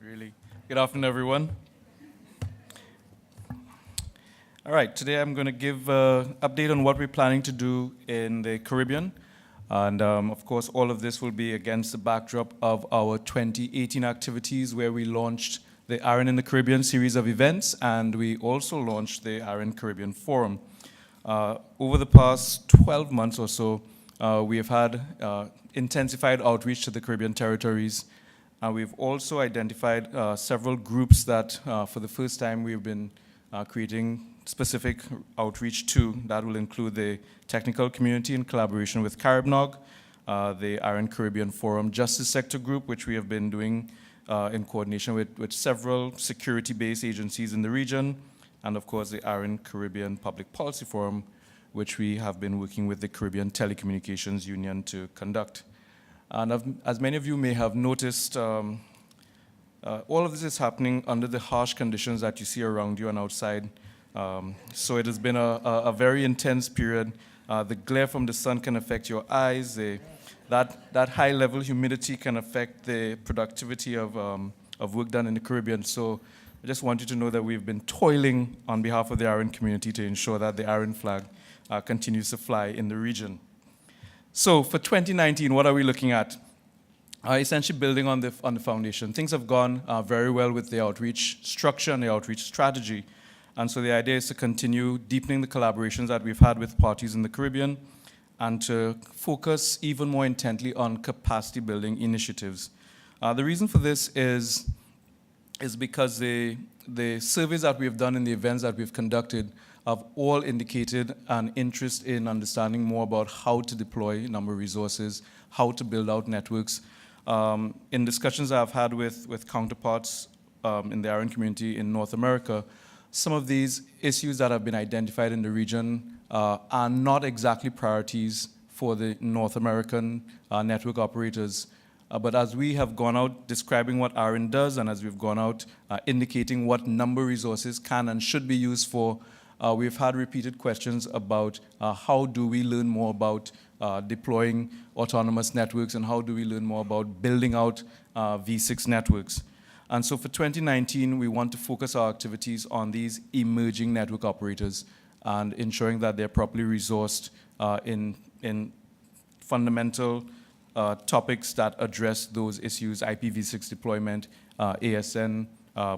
Really. Good afternoon, everyone. All right, today I'm going to give an update on what we're planning to do in the Caribbean. And of course, all of this will be against the backdrop of our 2018 activities where we launched the ARIN in the Caribbean series of events, and we also launched the ARIN Caribbean Forum. Over the past 12 months or so, we have had intensified outreach to the Caribbean territories. We've also identified several groups that, for the first time, we've been creating specific outreach to. That will include the technical community in collaboration with CaribNOG, the ARIN Caribbean Forum Justice Sector Group, which we have been doing in coordination with several security-based agencies in the region, and of course the ARIN Caribbean Public Policy Forum, which we have been working with the Caribbean Telecommunications Union to conduct. And as many of you may have noticed, all of this is happening under the harsh conditions that you see around you and outside. So it has been a very intense period. The glare from the sun can affect your eyes. That high-level humidity can affect the productivity of work done in the Caribbean. So I just want you to know that we've been toiling on behalf of the ARIN community to ensure that the ARIN flag continues to fly in the region. So for 2019, what are we looking at? Essentially building on the foundation. Things have gone very well with the outreach structure and the outreach strategy. And so the idea is to continue deepening the collaborations that we've had with parties in the Caribbean and to focus even more intently on capacity building initiatives. The reason for this is because the surveys that we've done and the events that we've conducted have all indicated an interest in understanding more about how to deploy number of resources, how to build out networks. In discussions I've had with counterparts in the ARIN community in North America, some of these issues that have been identified in the region are not exactly priorities for the North American network operators. But as we have gone out describing what ARIN does, and as we've gone out indicating what number resources can and should be used for, we've had repeated questions about how do we learn more about deploying autonomous networks and how do we learn more about building out V6 networks. And so for 2019, we want to focus our activities on these emerging network operators and ensuring that they're properly resourced in fundamental topics that address those issues: IPv6 deployment, ASN,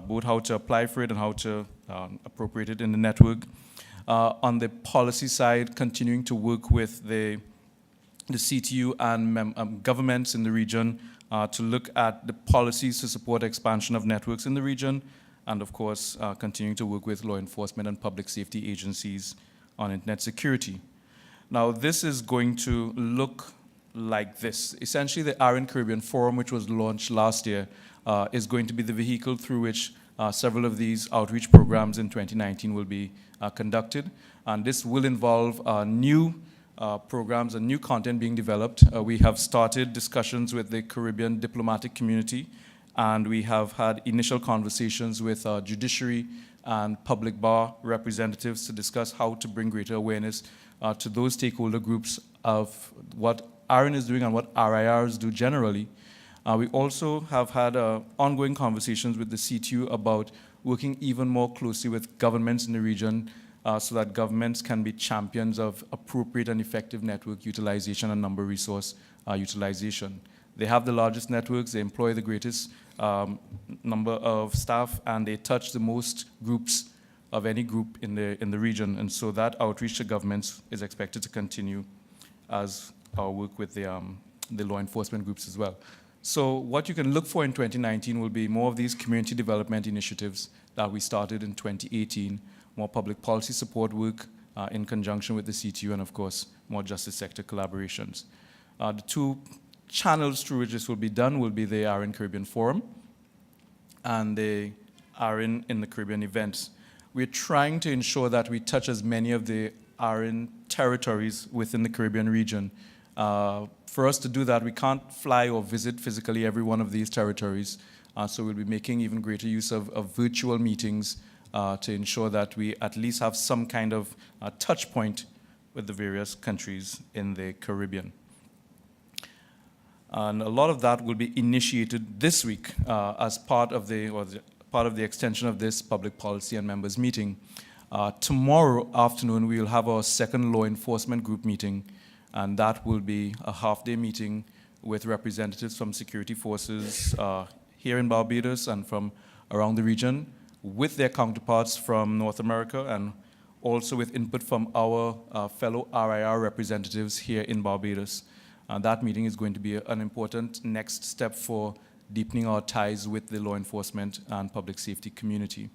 both how to apply for it and how to appropriate it in the network. On the policy side, continuing to work with the CTU and governments in the region to look at the policies to support expansion of networks in the region, and of course, continuing to work with law enforcement and public safety agencies on internet security. Now, this is going to look like this. Essentially, the ARIN Caribbean Forum, which was launched last year, is going to be the vehicle through which several of these outreach programs in 2019 will be conducted. And this will involve new programs and new content being developed. We have started discussions with the Caribbean diplomatic community, and we have had initial conversations with judiciary and public bar representatives to discuss how to bring greater awareness to those stakeholder groups of what ARIN is doing and what RIRs do generally. We also have had ongoing conversations with the CTU about working even more closely with governments in the region so that governments can be champions of appropriate and effective network utilization and number resource utilization. They have the largest networks, they employ the greatest number of staff, and they touch the most groups of any group in the region. And so that outreach to governments is expected to continue as our work with the law enforcement groups as well. So what you can look for in 2019 will be more of these community development initiatives that we started in 2018, more public policy support work in conjunction with the CTU, and of course, more justice sector collaborations. The two channels through which this will be done will be the ARIN Caribbean Forum and the ARIN in the Caribbean events. We're trying to ensure that we touch as many of the ARIN territories within the Caribbean region. For us to do that, we can't fly or visit physically every one of these territories, so we'll be making even greater use of virtual meetings to ensure that we at least have some kind of touch point with the various countries in the Caribbean. And a lot of that will be initiated this week as part of the extension of this public policy and members meeting. Tomorrow afternoon, we will have our second law enforcement group meeting, and that will be a half-day meeting with representatives from security forces here in Barbados and from around the region, with their counterparts from North America, and also with input from our fellow RIR representatives here in Barbados. That meeting is going to be an important next step for deepening our ties with the law enforcement and public safety community.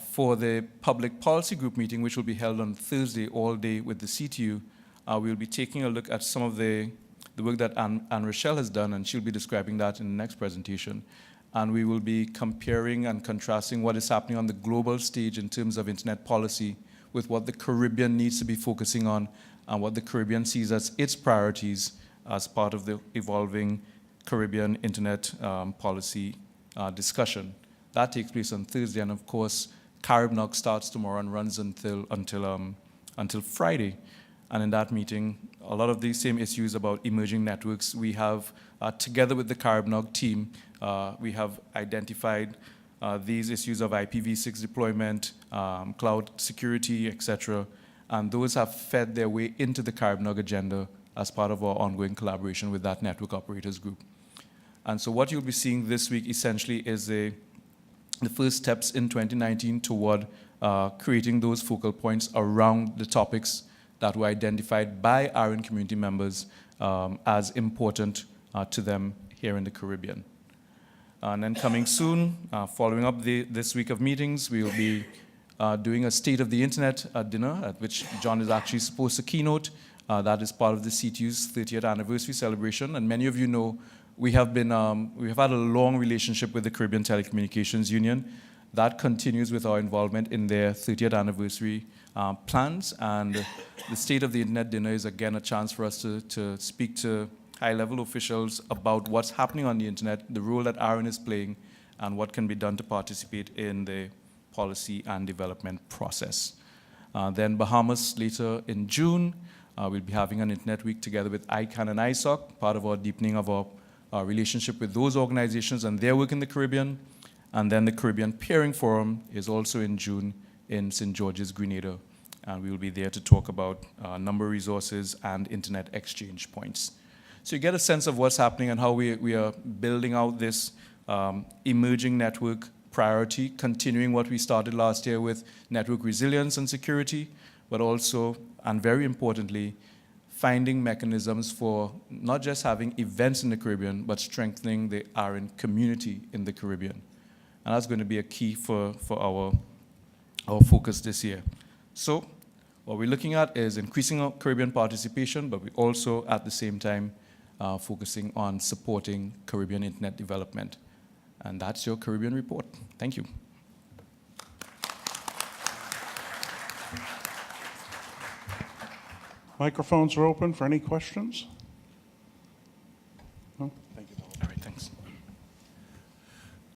For the public policy group meeting, which will be held on Thursday all day with the CTU, we'll be taking a look at some of the work that Anne Rochelle has done, and she'll be describing that in the next presentation. And we will be comparing and contrasting what is happening on the global stage in terms of internet policy with what the Caribbean needs to be focusing on and what the Caribbean sees as its priorities as part of the evolving Caribbean internet policy discussion. That takes place on Thursday, and of course, CaribNOC starts tomorrow and runs until Friday. And in that meeting, a lot of these same issues about emerging networks, we have, together with the CaribNOC team, we have identified these issues of IPv6 deployment, cloud security, etc. And those have fed their way into the CaribNOC agenda as part of our ongoing collaboration with that network operators group. And so what you'll be seeing this week essentially is the first steps in 2019 toward creating those focal points around the topics that were identified by ARIN community members as important to them here in the Caribbean. And then coming soon, following up this week of meetings, we will be doing a State of the Internet dinner at which John is actually supposed to keynote. That is part of the CTU's 30th anniversary celebration. And many of you know we have had a long relationship with the Caribbean Telecommunications Union. That continues with our involvement in their 30th anniversary plans. And the State of the Internet dinner is again a chance for us to speak to high-level officials about what's happening on the internet, the role that ARIN is playing, and what can be done to participate in the policy and development process. Then Bahamas later in June, we'll be having an Internet Week together with ICANN and ISOC, part of our deepening of our relationship with those organizations and their work in the Caribbean. And then the Caribbean Peering Forum is also in June in St. George's, Grenada. And we will be there to talk about number resources and internet exchange points. So you get a sense of what's happening and how we are building out this emerging network priority, continuing what we started last year with network resilience and security, but also, and very importantly, finding mechanisms for not just having events in the Caribbean, but strengthening the ARIN community in the Caribbean. And that's going to be a key for our focus this year. So what we're looking at is increasing our Caribbean participation, but we also, at the same time, focusing on supporting Caribbean internet development. And that's your Caribbean report. Thank you. Microphones are open for any questions.